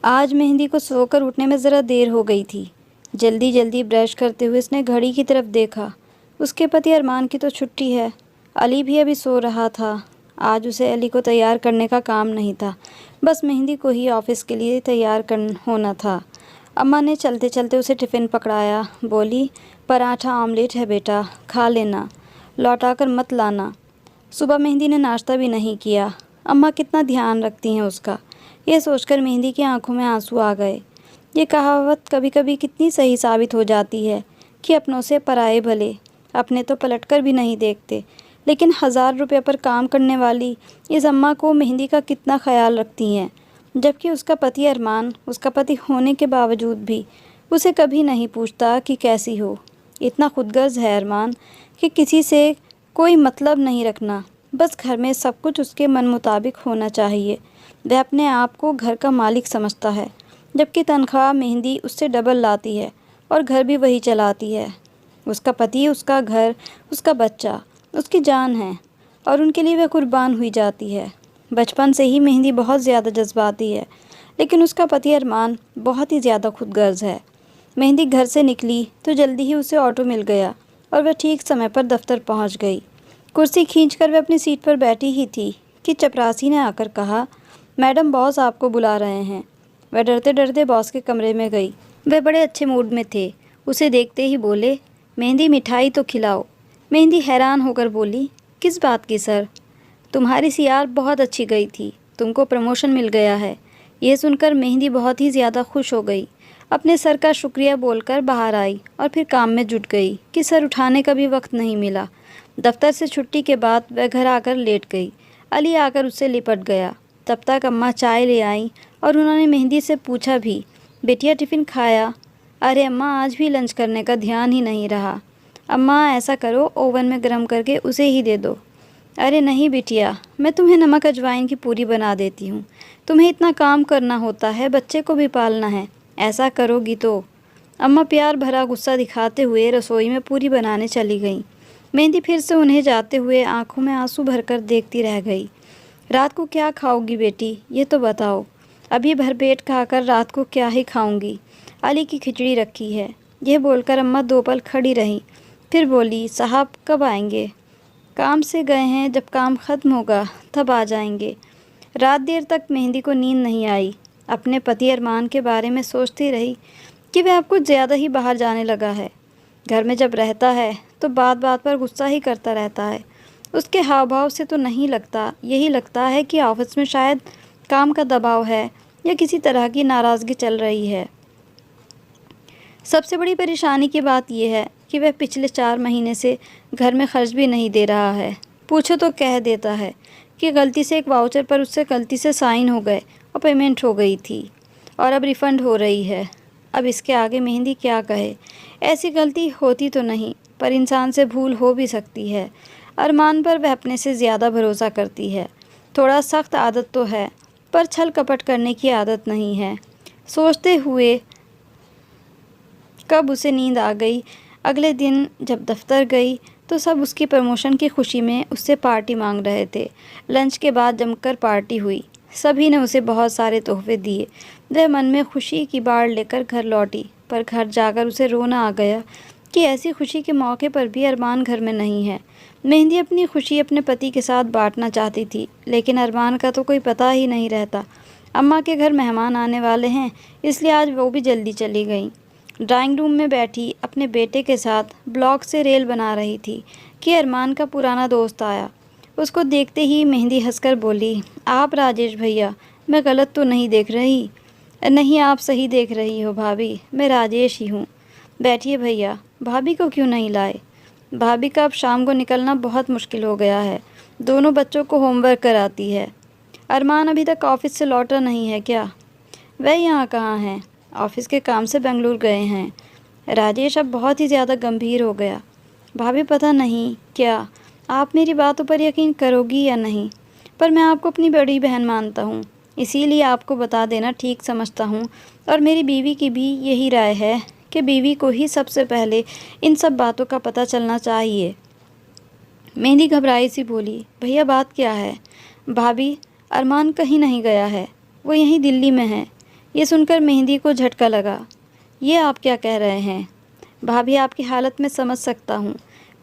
आज मेहंदी को सोकर उठने में ज़रा देर हो गई थी। जल्दी जल्दी ब्रश करते हुए उसने घड़ी की तरफ देखा। उसके पति अरमान की तो छुट्टी है। अली भी अभी सो रहा था। आज उसे अली को तैयार करने का काम नहीं था, बस मेहंदी को ही ऑफिस के लिए तैयार होना था। अम्मा ने चलते चलते उसे टिफ़िन पकड़ाया। बोली, पराठा ऑमलेट है बेटा, खा लेना, लौटा कर मत लाना। सुबह मेहंदी ने नाश्ता भी नहीं किया। अम्मा कितना ध्यान रखती हैं उसका। यह सोचकर मेहंदी की आंखों में आंसू आ गए। ये कहावत कभी कभी कितनी सही साबित हो जाती है कि अपनों से पराए भले। अपने तो पलटकर भी नहीं देखते, लेकिन 1000 रुपये पर काम करने वाली इस अम्मा को मेहंदी का कितना ख्याल रखती हैं, जबकि उसका पति अरमान उसका पति होने के बावजूद भी उसे कभी नहीं पूछता कि कैसी हो। इतना खुदगर्ज है अरमान कि किसी से कोई मतलब नहीं रखना, बस घर में सब कुछ उसके मन मुताबिक होना चाहिए। वह अपने आप को घर का मालिक समझता है, जबकि तनख्वाह मेहंदी उससे डबल लाती है और घर भी वही चलाती है। उसका पति, उसका घर, उसका बच्चा उसकी जान है और उनके लिए वह कुर्बान हुई जाती है। बचपन से ही मेहंदी बहुत ज़्यादा जज्बाती है, लेकिन उसका पति अरमान बहुत ही ज़्यादा खुदगर्ज है। मेहंदी घर से निकली तो जल्दी ही उसे ऑटो मिल गया और वह ठीक समय पर दफ्तर पहुंच गई। कुर्सी खींचकर वह अपनी सीट पर बैठी ही थी कि चपरासी ने आकर कहा, मैडम बॉस आपको बुला रहे हैं। वह डरते डरते बॉस के कमरे में गई। वह बड़े अच्छे मूड में थे। उसे देखते ही बोले, मेहंदी मिठाई तो खिलाओ। मेहंदी हैरान होकर बोली, किस बात की सर? तुम्हारी सीआर बहुत अच्छी गई थी, तुमको प्रमोशन मिल गया है। यह सुनकर मेहंदी बहुत ही ज़्यादा खुश हो गई। अपने सर का शुक्रिया बोलकर बाहर आई और फिर काम में जुट गई कि सर उठाने का भी वक्त नहीं मिला। दफ्तर से छुट्टी के बाद वह घर आकर लेट गई। अली आकर उससे लिपट गया। तब तक अम्मा चाय ले आई और उन्होंने मेहंदी से पूछा भी, बेटिया टिफ़िन खाया? अरे अम्मा, आज भी लंच करने का ध्यान ही नहीं रहा। अम्मा ऐसा करो, ओवन में गर्म करके उसे ही दे दो। अरे नहीं बिटिया, मैं तुम्हें नमक अजवाइन की पूरी बना देती हूँ। तुम्हें इतना काम करना होता है, बच्चे को भी पालना है, ऐसा करोगी तो। अम्मा प्यार भरा गुस्सा दिखाते हुए रसोई में पूरी बनाने चली गईं। मेहंदी फिर से उन्हें जाते हुए आंखों में आंसू भरकर देखती रह गई। रात को क्या खाओगी बेटी, ये तो बताओ। अभी भरपेट खाकर रात को क्या ही खाऊंगी। अली की खिचड़ी रखी है। यह बोलकर अम्मा 2 पल खड़ी रहीं, फिर बोली, साहब कब आएंगे? काम से गए हैं, जब काम ख़त्म होगा तब आ जाएंगे। रात देर तक मेहंदी को नींद नहीं आई। अपने पति अरमान के बारे में सोचती रही कि वह अब कुछ ज़्यादा ही बाहर जाने लगा है। घर में जब रहता है तो बात बात पर गुस्सा ही करता रहता है। उसके हाव भाव से तो नहीं लगता, यही लगता है कि ऑफिस में शायद काम का दबाव है या किसी तरह की नाराज़गी चल रही है। सबसे बड़ी परेशानी की बात यह है कि वह पिछले 4 महीने से घर में खर्च भी नहीं दे रहा है। पूछो तो कह देता है कि गलती से एक वाउचर पर उससे गलती से साइन हो गए और पेमेंट हो गई थी और अब रिफ़ंड हो रही है। अब इसके आगे मेहंदी क्या कहे। ऐसी गलती होती तो नहीं, पर इंसान से भूल हो भी सकती है। अरमान पर वह अपने से ज़्यादा भरोसा करती है। थोड़ा सख्त आदत तो है, पर छल कपट करने की आदत नहीं है। सोचते हुए कब उसे नींद आ गई। अगले दिन जब दफ्तर गई तो सब उसकी प्रमोशन की खुशी में उससे पार्टी मांग रहे थे। लंच के बाद जमकर पार्टी हुई। सभी ने उसे बहुत सारे तोहफे दिए। वह मन में खुशी की बाढ़ लेकर घर लौटी, पर घर जाकर उसे रोना आ गया कि ऐसी खुशी के मौके पर भी अरमान घर में नहीं है। मेहंदी अपनी खुशी अपने पति के साथ बांटना चाहती थी, लेकिन अरमान का तो कोई पता ही नहीं रहता। अम्मा के घर मेहमान आने वाले हैं, इसलिए आज वो भी जल्दी चली गई। ड्राइंग रूम में बैठी अपने बेटे के साथ ब्लॉक से रेल बना रही थी कि अरमान का पुराना दोस्त आया। उसको देखते ही मेहंदी हंसकर बोली, आप राजेश भैया, मैं गलत तो नहीं देख रही? नहीं, आप सही देख रही हो भाभी, मैं राजेश ही हूँ। बैठिए भैया। भाभी को क्यों नहीं लाए? भाभी का अब शाम को निकलना बहुत मुश्किल हो गया है। दोनों बच्चों को होमवर्क कराती है। अरमान अभी तक ऑफिस से लौटा नहीं है क्या? वह यहाँ कहाँ हैं? ऑफिस के काम से बेंगलुरु गए हैं। राजेश अब बहुत ही ज़्यादा गंभीर हो गया। भाभी पता नहीं क्या, आप मेरी बातों पर यकीन करोगी या नहीं, पर मैं आपको अपनी बड़ी बहन मानता हूँ, इसीलिए आपको बता देना ठीक समझता हूँ। और मेरी बीवी की भी यही राय है कि बीवी को ही सबसे पहले इन सब बातों का पता चलना चाहिए। मेहंदी घबराई सी बोली, भैया बात क्या है? भाभी, अरमान कहीं नहीं गया है, वो यहीं दिल्ली में है। ये सुनकर मेहंदी को झटका लगा। ये आप क्या कह रहे हैं? भाभी, आपकी हालत में समझ सकता हूँ।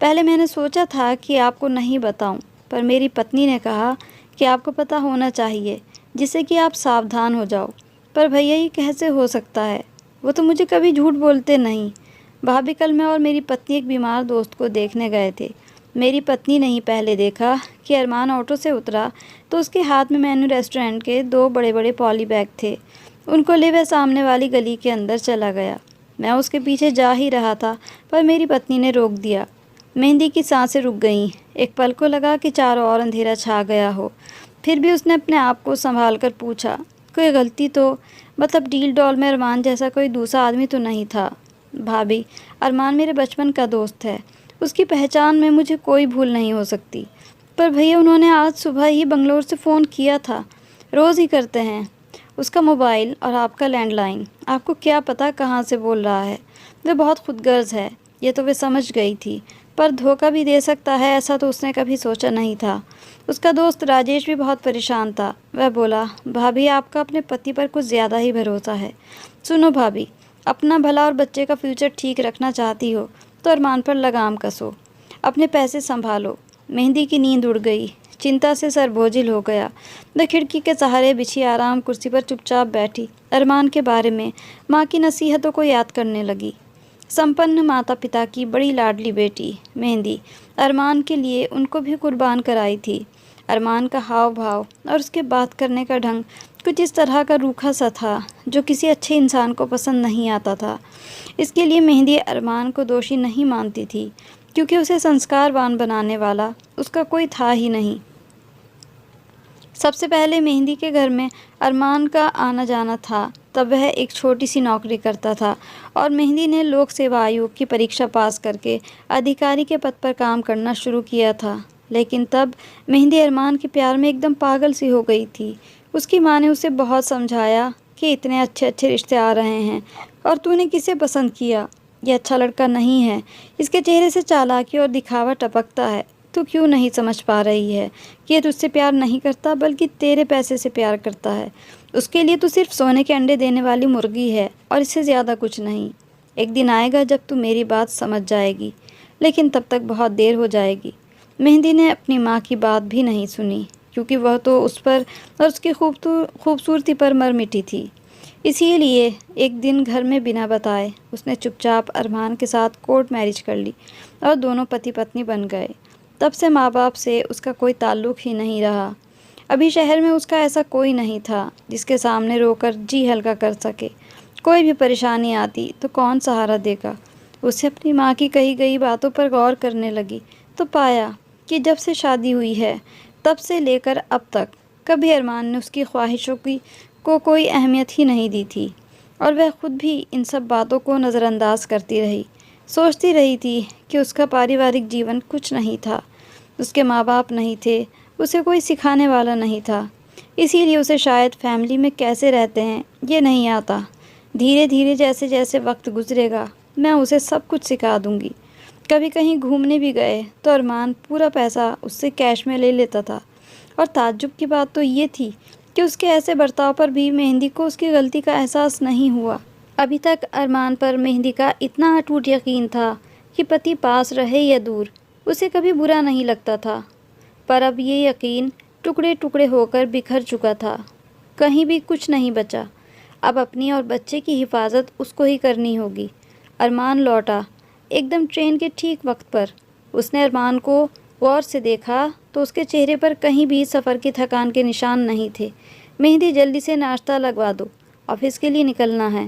पहले मैंने सोचा था कि आपको नहीं बताऊँ, पर मेरी पत्नी ने कहा कि आपको पता होना चाहिए, जिससे कि आप सावधान हो जाओ। पर भैया, ये कैसे हो सकता है? वो तो मुझे कभी झूठ बोलते नहीं। भाभी, कल मैं और मेरी पत्नी एक बीमार दोस्त को देखने गए थे। मेरी पत्नी ने ही पहले देखा कि अरमान ऑटो से उतरा तो उसके हाथ में मेन्यू रेस्टोरेंट के 2 बड़े-बड़े पॉली बैग थे। उनको ले वह सामने वाली गली के अंदर चला गया। मैं उसके पीछे जा ही रहा था, पर मेरी पत्नी ने रोक दिया। मेहंदी की सांसें रुक गईं। एक पल को लगा कि चारों ओर अंधेरा छा गया हो। फिर भी उसने अपने आप को संभाल कर पूछा, कोई गलती तो, मतलब डील डॉल में अरमान जैसा कोई दूसरा आदमी तो नहीं था? भाभी, अरमान मेरे बचपन का दोस्त है। उसकी पहचान में मुझे कोई भूल नहीं हो सकती। पर भैया, उन्होंने आज सुबह ही बंगलोर से फ़ोन किया था। रोज़ ही करते हैं। उसका मोबाइल और आपका लैंडलाइन, आपको क्या पता कहाँ से बोल रहा है। वह बहुत खुदगर्ज है, ये तो वे समझ गई थी। पर धोखा भी दे सकता है, ऐसा तो उसने कभी सोचा नहीं था। उसका दोस्त राजेश भी बहुत परेशान था। वह बोला, भाभी, आपका अपने पति पर कुछ ज़्यादा ही भरोसा है। सुनो भाभी, अपना भला और बच्चे का फ्यूचर ठीक रखना चाहती हो तो अरमान पर लगाम कसो। अपने पैसे संभालो। मेहंदी की नींद उड़ गई। चिंता से सर बोझिल हो गया। वह खिड़की के सहारे बिछी आराम कुर्सी पर चुपचाप बैठी अरमान के बारे में, माँ की नसीहतों को याद करने लगी। संपन्न माता पिता की बड़ी लाडली बेटी मेहंदी अरमान के लिए उनको भी कुर्बान कराई थी। अरमान का हाव भाव और उसके बात करने का ढंग कुछ इस तरह का रूखा सा था जो किसी अच्छे इंसान को पसंद नहीं आता था। इसके लिए मेहंदी अरमान को दोषी नहीं मानती थी, क्योंकि उसे संस्कारवान बनाने वाला उसका कोई था ही नहीं। सबसे पहले मेहंदी के घर में अरमान का आना जाना था। तब वह एक छोटी सी नौकरी करता था और मेहंदी ने लोक सेवा आयोग की परीक्षा पास करके अधिकारी के पद पर काम करना शुरू किया था। लेकिन तब मेहंदी अरमान के प्यार में एकदम पागल सी हो गई थी। उसकी माँ ने उसे बहुत समझाया कि इतने अच्छे अच्छे रिश्ते आ रहे हैं और तूने किसे पसंद किया? ये अच्छा लड़का नहीं है। इसके चेहरे से चालाकी और दिखावा टपकता है। तू क्यों नहीं समझ पा रही है कि ये तुझसे प्यार नहीं करता, बल्कि तेरे पैसे से प्यार करता है। उसके लिए तू सिर्फ सोने के अंडे देने वाली मुर्गी है और इससे ज़्यादा कुछ नहीं। एक दिन आएगा जब तू मेरी बात समझ जाएगी, लेकिन तब तक बहुत देर हो जाएगी। मेहंदी ने अपनी माँ की बात भी नहीं सुनी, क्योंकि वह तो उस पर और उसकी खूबसूरती पर मर मिटी थी। इसीलिए एक दिन घर में बिना बताए उसने चुपचाप अरमान के साथ कोर्ट मैरिज कर ली और दोनों पति पत्नी बन गए। तब से माँ बाप से उसका कोई ताल्लुक़ ही नहीं रहा। अभी शहर में उसका ऐसा कोई नहीं था जिसके सामने रोकर जी हल्का कर सके। कोई भी परेशानी आती तो कौन सहारा देगा। उसे अपनी माँ की कही गई बातों पर गौर करने लगी तो पाया कि जब से शादी हुई है तब से लेकर अब तक कभी अरमान ने उसकी ख्वाहिशों की को कोई अहमियत ही नहीं दी थी और वह खुद भी इन सब बातों को नज़रअंदाज करती रही। सोचती रही थी कि उसका पारिवारिक जीवन कुछ नहीं था, उसके माँ बाप नहीं थे, उसे कोई सिखाने वाला नहीं था। इसीलिए उसे शायद फैमिली में कैसे रहते हैं ये नहीं आता। धीरे धीरे जैसे जैसे वक्त गुजरेगा मैं उसे सब कुछ सिखा दूंगी। कभी कहीं घूमने भी गए तो अरमान पूरा पैसा उससे कैश में ले लेता था। और ताज्जुब की बात तो ये थी कि उसके ऐसे बर्ताव पर भी मेहंदी को उसकी गलती का एहसास नहीं हुआ। अभी तक अरमान पर मेहंदी का इतना अटूट यकीन था कि पति पास रहे या दूर उसे कभी बुरा नहीं लगता था। पर अब ये यकीन टुकड़े टुकड़े होकर बिखर चुका था। कहीं भी कुछ नहीं बचा। अब अपनी और बच्चे की हिफाजत उसको ही करनी होगी। अरमान लौटा एकदम ट्रेन के ठीक वक्त पर। उसने अरमान को गौर से देखा तो उसके चेहरे पर कहीं भी सफ़र की थकान के निशान नहीं थे। मेहंदी, जल्दी से नाश्ता लगवा दो, ऑफिस के लिए निकलना है।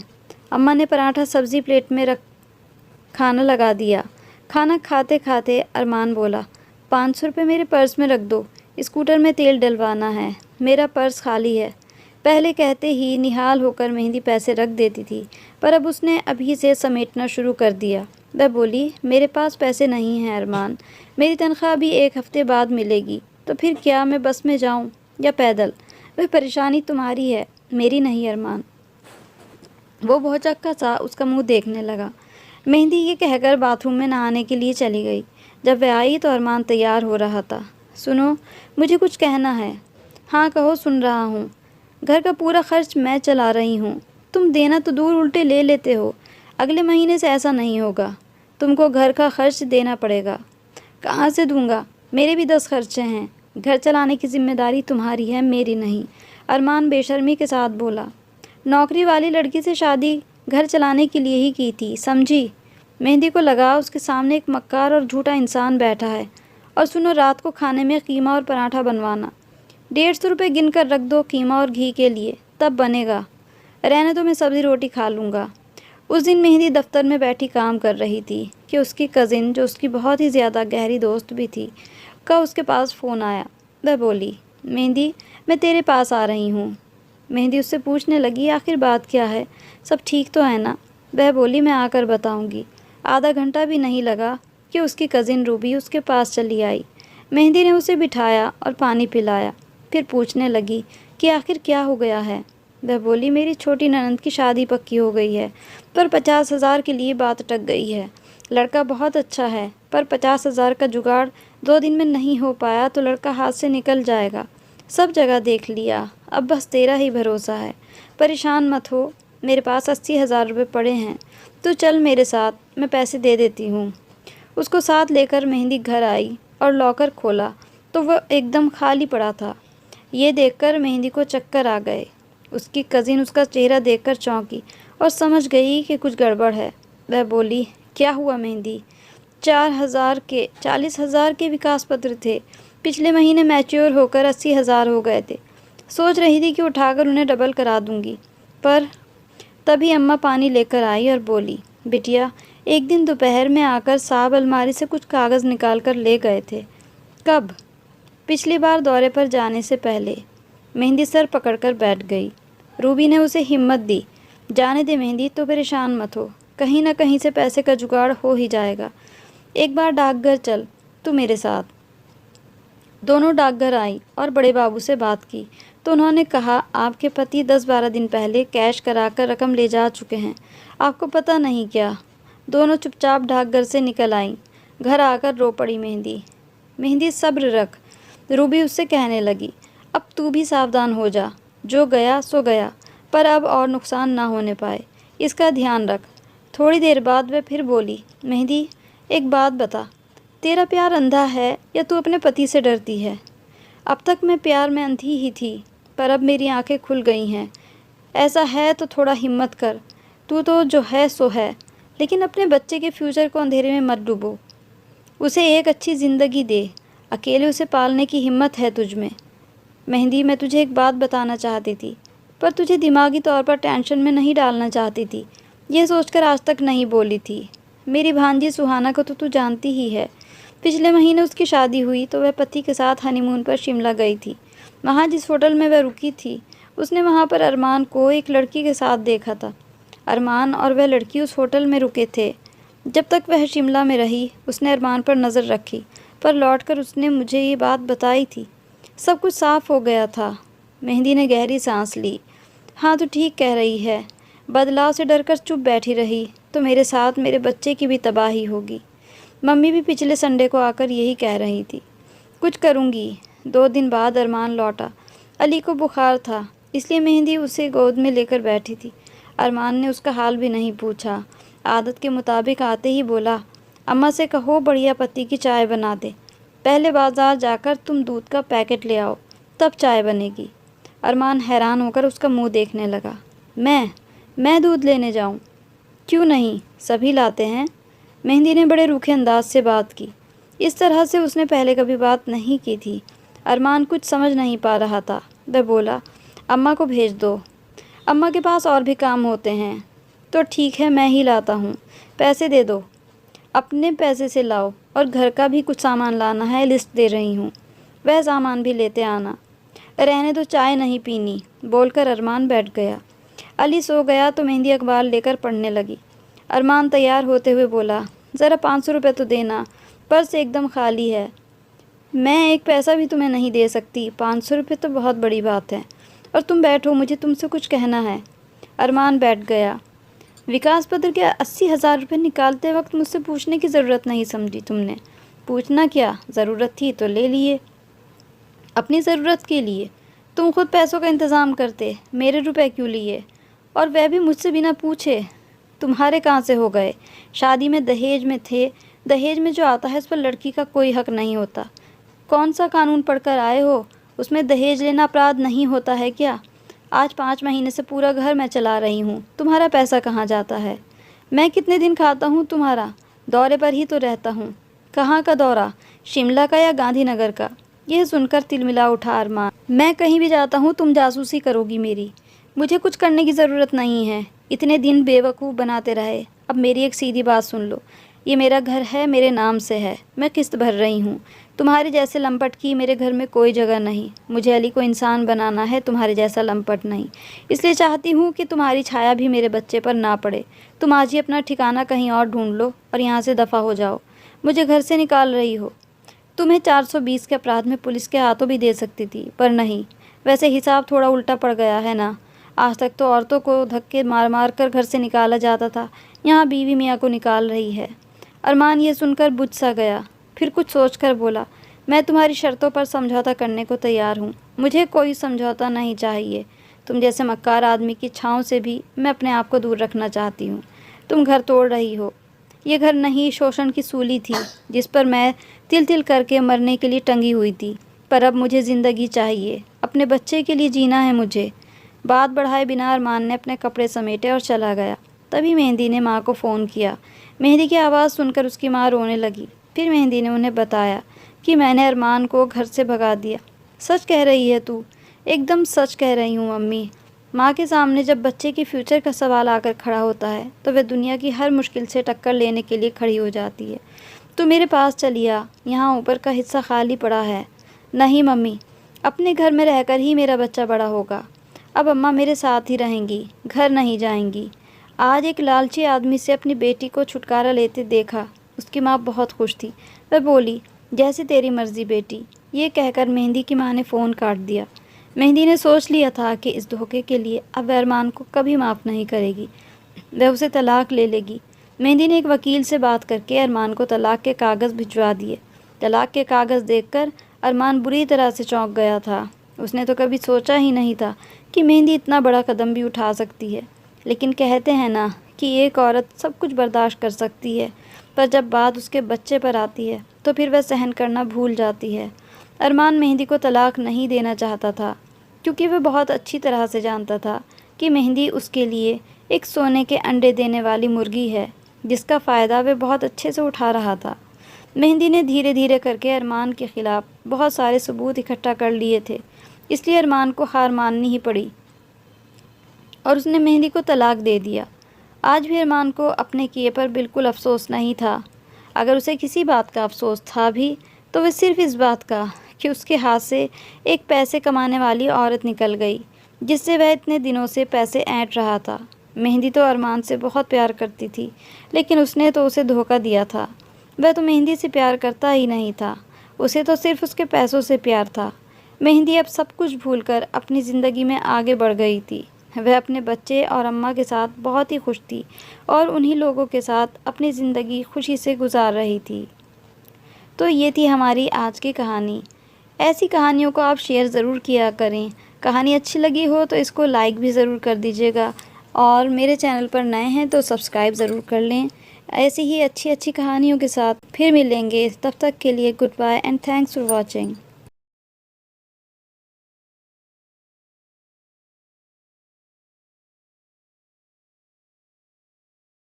अम्मा ने पराठा सब्ज़ी प्लेट में रख खाना लगा दिया। खाना खाते खाते अरमान बोला, 500 रुपये मेरे पर्स में रख दो, स्कूटर में तेल डलवाना है, मेरा पर्स खाली है। पहले कहते ही निहाल होकर मेहंदी पैसे रख देती थी, पर अब उसने अभी से समेटना शुरू कर दिया। वह बोली, मेरे पास पैसे नहीं हैं अरमान, मेरी तनख्वाह अभी 1 हफ्ते बाद मिलेगी, तो फिर क्या मैं बस में जाऊं या पैदल? वह परेशानी तुम्हारी है, मेरी नहीं अरमान। वो भौचक्का सा उसका मुंह देखने लगा। मेहंदी ये कहकर बाथरूम में नहाने के लिए चली गई। जब वह आई तो अरमान तैयार हो रहा था। सुनो, मुझे कुछ कहना है। हाँ कहो, सुन रहा हूँ। घर का पूरा खर्च मैं चला रही हूँ। तुम देना तो दूर उल्टे ले लेते हो। अगले महीने से ऐसा नहीं होगा, तुमको घर का खर्च देना पड़ेगा। कहाँ से दूंगा, मेरे भी 10 खर्चे हैं। घर चलाने की जिम्मेदारी तुम्हारी है, मेरी नहीं, अरमान बेशर्मी के साथ बोला। नौकरी वाली लड़की से शादी घर चलाने के लिए ही की थी, समझी। मेहंदी को लगा उसके सामने एक मक्कार और झूठा इंसान बैठा है। और सुनो, रात को खाने में कीमा और पराठा बनवाना। 150 रुपये गिन कर रख दो कीमा और घी के लिए, तब बनेगा। रहने तो मैं सब्ज़ी रोटी खा लूँगा। उस दिन मेहंदी दफ्तर में बैठी काम कर रही थी कि उसकी कज़िन, जो उसकी बहुत ही ज़्यादा गहरी दोस्त भी थी, का उसके पास फ़ोन आया। वह बोली, मेहंदी मैं तेरे पास आ रही हूँ। मेहंदी उससे पूछने लगी, आखिर बात क्या है, सब ठीक तो है ना। वह बोली, मैं आकर बताऊँगी। आधा घंटा भी नहीं लगा कि उसकी कज़िन रूबी उसके पास चली आई। मेहंदी ने उसे बिठाया और पानी पिलाया। फिर पूछने लगी कि आखिर क्या हो गया है। वह बोली, मेरी छोटी ननद की शादी पक्की हो गई है, पर 50,000 के लिए बात अटक गई है। लड़का बहुत अच्छा है, पर 50,000 का जुगाड़ 2 दिन में नहीं हो पाया तो लड़का हाथ से निकल जाएगा। सब जगह देख लिया, अब बस तेरा ही भरोसा है। परेशान मत हो, मेरे पास 80,000 रुपये पड़े हैं, तो चल मेरे साथ, मैं पैसे दे देती हूँ। उसको साथ लेकर मेहंदी घर आई और लॉकर खोला तो वह एकदम खाली पड़ा था। ये देखकर मेहंदी को चक्कर आ गए। उसकी कज़िन उसका चेहरा देखकर चौंकी और समझ गई कि कुछ गड़बड़ है। वह बोली, क्या हुआ मेहंदी? 40,000 के विकास पत्र थे, पिछले महीने मैच्योर होकर 80,000 हो गए थे। सोच रही थी कि उठाकर उन्हें डबल करा दूंगी, पर तभी अम्मा पानी लेकर आई और बोली, बिटिया एक दिन दोपहर में आकर साहब अलमारी से कुछ कागज़ निकाल कर ले गए थे। कब? पिछली बार दौरे पर जाने से पहले। मेहंदी सर पकड़कर बैठ गई। रूबी ने उसे हिम्मत दी, जाने दे मेहंदी, तो परेशान मत हो, कहीं ना कहीं से पैसे का जुगाड़ हो ही जाएगा। एक बार डाकघर चल, तू मेरे साथ। दोनों डाकघर आई और बड़े बाबू से बात की तो उन्होंने कहा, आपके पति 10-12 दिन पहले कैश कराकर रकम ले जा चुके हैं, आपको पता नहीं क्या। दोनों चुपचाप डाकघर से निकल आईं। घर आकर रो पड़ी मेहंदी। मेहंदी सब्र रख, रूबी उससे कहने लगी, अब तू भी सावधान हो जा, जो गया सो गया, पर अब और नुकसान ना होने पाए, इसका ध्यान रख। थोड़ी देर बाद वह फिर बोली, मेहंदी एक बात बता, तेरा प्यार अंधा है या तू अपने पति से डरती है? अब तक मैं प्यार में अंधी ही थी, पर अब मेरी आंखें खुल गई हैं। ऐसा है तो थोड़ा हिम्मत कर, तू तो जो है सो है, लेकिन अपने बच्चे के फ्यूचर को अंधेरे में मत डुबो। उसे एक अच्छी ज़िंदगी दे, अकेले उसे पालने की हिम्मत है तुझ में। मेहंदी मैं तुझे एक बात बताना चाहती थी, पर तुझे दिमागी तौर पर टेंशन में नहीं डालना चाहती थी, ये सोचकर आज तक नहीं बोली थी। मेरी भांजी सुहाना को तो तू जानती ही है। पिछले महीने उसकी शादी हुई तो वह पति के साथ हनीमून पर शिमला गई थी। वहाँ जिस होटल में वह रुकी थी, उसने वहाँ पर अरमान को एक लड़की के साथ देखा था। अरमान और वह लड़की उस होटल में रुके थे। जब तक वह शिमला में रही, उसने अरमान पर नज़र रखी, पर लौटकर उसने मुझे ये बात बताई थी। सब कुछ साफ हो गया था। मेहंदी ने गहरी सांस ली। हाँ, तो ठीक कह रही है। बदलाव से डरकर चुप बैठी रही तो मेरे साथ मेरे बच्चे की भी तबाही होगी। मम्मी भी पिछले संडे को आकर यही कह रही थी। कुछ करूँगी। 2 दिन बाद अरमान लौटा। अली को बुखार था, इसलिए मेहंदी उसे गोद में लेकर बैठी थी। अरमान ने उसका हाल भी नहीं पूछा। आदत के मुताबिक आते ही बोला, अम्मा से कहो बढ़िया पत्ती की चाय बना दे। पहले बाज़ार जाकर तुम दूध का पैकेट ले आओ, तब चाय बनेगी। अरमान हैरान होकर उसका मुंह देखने लगा। मैं दूध लेने जाऊं? क्यों नहीं, सभी लाते हैं। मेहंदी ने बड़े रूखे अंदाज से बात की। इस तरह से उसने पहले कभी बात नहीं की थी। अरमान कुछ समझ नहीं पा रहा था। वह बोला, अम्मा को भेज दो, अम्मा के पास और भी काम होते हैं। तो ठीक है, मैं ही लाता हूँ, पैसे दे दो। अपने पैसे से लाओ, और घर का भी कुछ सामान लाना है, लिस्ट दे रही हूँ, वह सामान भी लेते आना। रहने दो, चाय नहीं पीनी, बोलकर अरमान बैठ गया। अली सो गया तो मेहंदी अखबार लेकर पढ़ने लगी। अरमान तैयार होते हुए बोला, ज़रा 500 रुपये तो देना, पर्स एकदम खाली है। मैं एक पैसा भी तुम्हें नहीं दे सकती, 500 रुपये तो बहुत बड़ी बात है। और तुम बैठो, मुझे तुमसे कुछ कहना है। अरमान बैठ गया। विकास पत्र के 80,000 रुपये निकालते वक्त मुझसे पूछने की ज़रूरत नहीं समझी तुमने। पूछना क्या, ज़रूरत थी तो ले लिए, अपनी ज़रूरत के लिए। तुम खुद पैसों का इंतज़ाम करते, मेरे रुपए क्यों लिए? और वह भी मुझसे बिना पूछे। तुम्हारे कहाँ से हो गए? शादी में दहेज में थे। दहेज में जो आता है उस पर लड़की का कोई हक नहीं होता। कौन सा कानून पढ़कर आए हो? उसमें दहेज लेना अपराध नहीं होता है क्या? आज 5 महीने से पूरा घर मैं चला रही हूँ। तुम्हारा पैसा कहाँ जाता है? मैं कितने दिन खाता हूँ तुम्हारा? दौरे पर ही तो रहता हूँ। कहाँ का दौरा? शिमला का या गांधीनगर का? यह सुनकर तिलमिला उठा अरमान। मैं कहीं भी जाता हूँ तुम जासूसी करोगी मेरी। मुझे कुछ करने की ज़रूरत नहीं है। इतने दिन बेवकूफ़ बनाते रहे। अब मेरी एक सीधी बात सुन लो। ये मेरा घर है, मेरे नाम से है, मैं किस्त भर रही हूँ। तुम्हारे जैसे लंपट की मेरे घर में कोई जगह नहीं। मुझे अली को इंसान बनाना है, तुम्हारे जैसा लंपट नहीं। इसलिए चाहती हूँ कि तुम्हारी छाया भी मेरे बच्चे पर ना पड़े। तुम आज ही अपना ठिकाना कहीं और ढूंढ लो और यहाँ से दफ़ा हो जाओ। मुझे घर से निकाल रही हो। तुम्हें 420 के अपराध में पुलिस के हाथों भी दे सकती थी, पर नहीं। वैसे हिसाब थोड़ा उल्टा पड़ गया है ना। आज तक तो औरतों को धक्के मार मार कर घर से निकाला जाता था, यहाँ बीवी मियाँ को निकाल रही है। अरमान ये सुनकर बुझ सा गया। फिर कुछ सोचकर बोला, मैं तुम्हारी शर्तों पर समझौता करने को तैयार हूँ। मुझे कोई समझौता नहीं चाहिए। तुम जैसे मक्कार आदमी की छाँव से भी मैं अपने आप को दूर रखना चाहती हूँ। तुम घर तोड़ रही हो। ये घर नहीं, शोषण की सूली थी जिस पर मैं तिल तिल करके मरने के लिए टंगी हुई थी। पर अब मुझे ज़िंदगी चाहिए, अपने बच्चे के लिए जीना है मुझे। बात बढ़ाए बिना अरमान ने अपने कपड़े समेटे और चला गया। तभी मेहंदी ने माँ को फ़ोन किया। मेहंदी की आवाज़ सुनकर उसकी माँ रोने लगी। फिर मेहंदी ने उन्हें बताया कि मैंने अरमान को घर से भगा दिया। सच कह रही है तू? एकदम सच कह रही हूँ मम्मी। माँ के सामने जब बच्चे के फ्यूचर का सवाल आकर खड़ा होता है तो वह दुनिया की हर मुश्किल से टक्कर लेने के लिए खड़ी हो जाती है। तो मेरे पास चली आ, यहाँ ऊपर का हिस्सा खाली पड़ा है। नहीं मम्मी, अपने घर में रहकर ही मेरा बच्चा बड़ा होगा। अब अम्मा मेरे साथ ही रहेंगी, घर नहीं जाएंगी। आज एक लालची आदमी से अपनी बेटी को छुटकारा लेते देखा। उसकी माँ बहुत खुश थी। वह बोली, जैसे तेरी मर्ज़ी बेटी। ये कहकर मेहंदी की माँ ने फ़ोन काट दिया। मेहंदी ने सोच लिया था कि इस धोखे के लिए अब वह अरमान को कभी माफ़ नहीं करेगी। वह उसे तलाक ले लेगी। मेहंदी ने एक वकील से बात करके अरमान को तलाक के कागज़ भिजवा दिए। तलाक के कागज़ देखकर अरमान बुरी तरह से चौंक गया था। उसने तो कभी सोचा ही नहीं था कि मेहंदी इतना बड़ा कदम भी उठा सकती है। लेकिन कहते हैं ना कि एक औरत सब कुछ बर्दाश्त कर सकती है, पर जब बात उसके बच्चे पर आती है तो फिर वह सहन करना भूल जाती है। अरमान मेहंदी को तलाक नहीं देना चाहता था, क्योंकि वह बहुत अच्छी तरह से जानता था कि मेहंदी उसके लिए एक सोने के अंडे देने वाली मुर्गी है, जिसका फ़ायदा वह बहुत अच्छे से उठा रहा था। मेहंदी ने धीरे धीरे करके अरमान के ख़िलाफ़ बहुत सारे सबूत इकट्ठा कर लिए थे, इसलिए अरमान को हार माननी ही पड़ी और उसने मेहंदी को तलाक दे दिया। आज भी अरमान को अपने किए पर बिल्कुल अफसोस नहीं था। अगर उसे किसी बात का अफसोस था भी तो वह सिर्फ़ इस बात का कि उसके हाथ से एक पैसे कमाने वाली औरत निकल गई, जिससे वह इतने दिनों से पैसे ऐंठ रहा था। मेहंदी तो अरमान से बहुत प्यार करती थी, लेकिन उसने तो उसे धोखा दिया था। वह तो मेहंदी से प्यार करता ही नहीं था, उसे तो सिर्फ़ उसके पैसों से प्यार था। मेहंदी अब सब कुछ भूलकर अपनी ज़िंदगी में आगे बढ़ गई थी। वह अपने बच्चे और अम्मा के साथ बहुत ही खुश थी और उन्हीं लोगों के साथ अपनी ज़िंदगी खुशी से गुजार रही थी। तो ये थी हमारी आज की कहानी। ऐसी कहानियों को आप शेयर ज़रूर किया करें। कहानी अच्छी लगी हो तो इसको लाइक भी ज़रूर कर दीजिएगा और मेरे चैनल पर नए हैं तो सब्सक्राइब ज़रूर कर लें। ऐसी ही अच्छी अच्छी कहानियों के साथ फिर मिलेंगे। तब तक के लिए goodbye and thanks for watching.